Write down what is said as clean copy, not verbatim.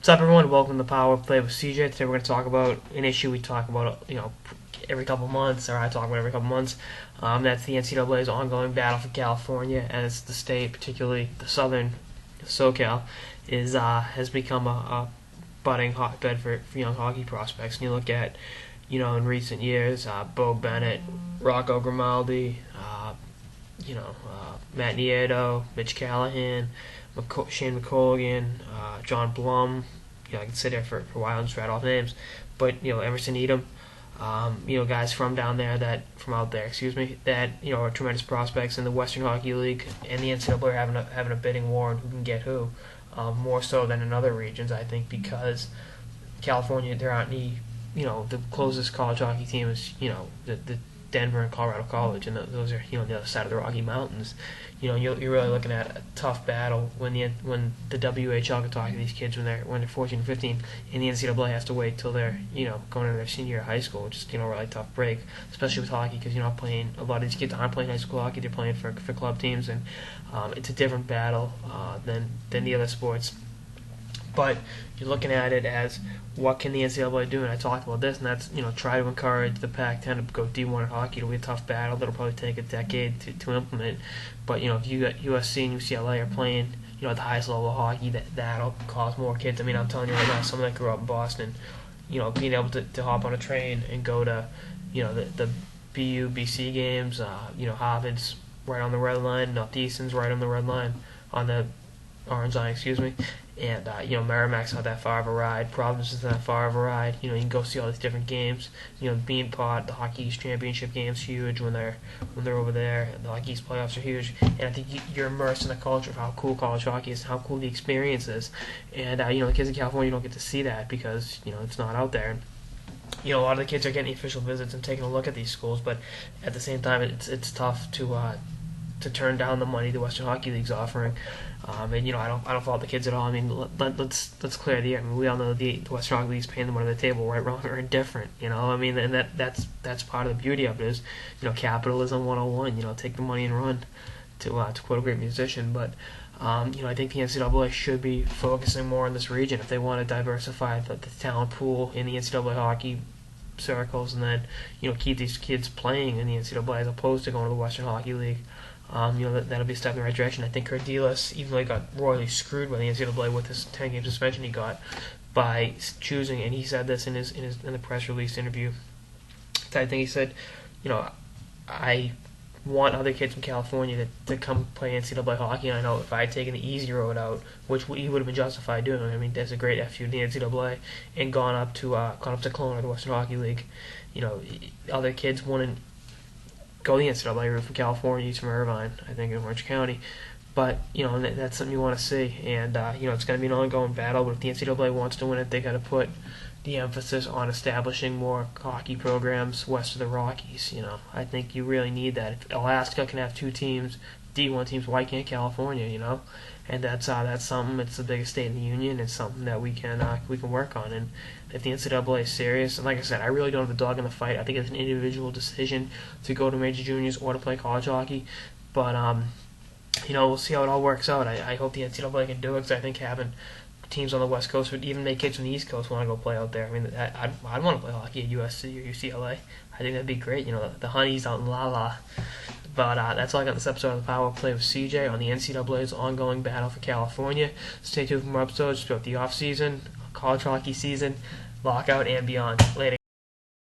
What's up, everyone? Welcome to Power Play with CJ. Today we're going to talk about an issue we talk about, every couple months, or I talk about every couple months. That's the NCAA's ongoing battle for California, as the state, particularly the southern SoCal, has become a budding hotbed for young hockey prospects. And you look at, in recent years, Bo Bennett, Rocco Grimaldi, Matt Nieto, Mitch Callahan, Shane McColgan, John Blum. I can sit there for a while and just rattle off names, but Emerson Edom, guys from out there that are tremendous prospects in the Western Hockey League and the NCAA are having a bidding war on who can get who, more so than in other regions. I think because California, there aren't any, the closest college hockey team is the Denver and Colorado College, and those are on the other side of the Rocky Mountains. You're really looking at a tough battle when the WHL can talk to these kids when they're 14 or 15, and the NCAA has to wait till they're going into their senior year of high school, which is a really tough break, especially with hockey, because you're not playing. A lot of these kids aren't playing high school hockey; they're playing for club teams, and it's a different battle than the other sports. But you're looking at it as, what can the NCAA do? And I talked about this, and that's try to encourage the Pac-10 to go D1 in hockey. It'll be a tough battle that'll probably take a decade to implement. But if you got USC and UCLA are playing at the highest level of hockey, that'll cause more kids. I mean, I'm telling you right now, someone that grew up in Boston, being able to hop on a train and go to the BU BC games, Harvard's right on the red line, Northeastern's right on the red line, on the orange line, excuse me. And Merrimack's not that far of a ride. Providence isn't that far of a ride. You can go see all these different games. Being part the Hockey East Championship game's huge when they're over there. The Hockey East playoffs are huge, and I think you're immersed in the culture of how cool college hockey is, how cool the experience is. And the kids in California don't get to see that because it's not out there. A lot of the kids are getting official visits and taking a look at these schools, but at the same time, it's tough to turn down the money the Western Hockey League's offering. And I don't fault the kids at all. I mean, let's clear the air. I mean, we all know the Western Hockey League's paying them under the table, right, wrong, or indifferent. I mean, and that's part of the beauty of it is, capitalism 101. Take the money and run, to quote a great musician. But I think the NCAA should be focusing more on this region if they want to diversify the talent pool in the NCAA hockey circles, and then keep these kids playing in the NCAA as opposed to going to the Western Hockey League. That'll be a step in the right direction. I think Cordelis, even though he got royally screwed by the NCAA with this 10-game suspension he got by choosing, and he said this in the press release interview. I think he said, I want other kids from California to come play NCAA hockey, and I know if I had taken the easy road out, which he would have been justified doing. I mean, that's a great FU to the NCAA, and gone up to Kelowna or the Western Hockey League. Other kids wouldn't go the NCAA route from California. He's from Irvine, I think, in Orange County. But, that's something you want to see. And, it's going to be an ongoing battle. But if the NCAA wants to win it, they got to put the emphasis on establishing more hockey programs west of the Rockies. I think you really need that. If Alaska can have two teams, D1 teams, why can't California, And that's something. It's the biggest state in the union. It's something that we can work on. And if the NCAA is serious, and like I said, I really don't have a dog in the fight. I think it's an individual decision to go to major juniors or to play college hockey. But we'll see how it all works out. I hope the NCAA can do it, because I think having teams on the West Coast would even make kids from the East Coast want to go play out there. I mean, I'd want to play hockey at USC or UCLA. I think that'd be great. The Honeys out in La La. But that's all I got in this episode of the Power Play with CJ on the NCAA's ongoing battle for California. Stay tuned for more episodes throughout the off season, college hockey season, lockout, and beyond. Later.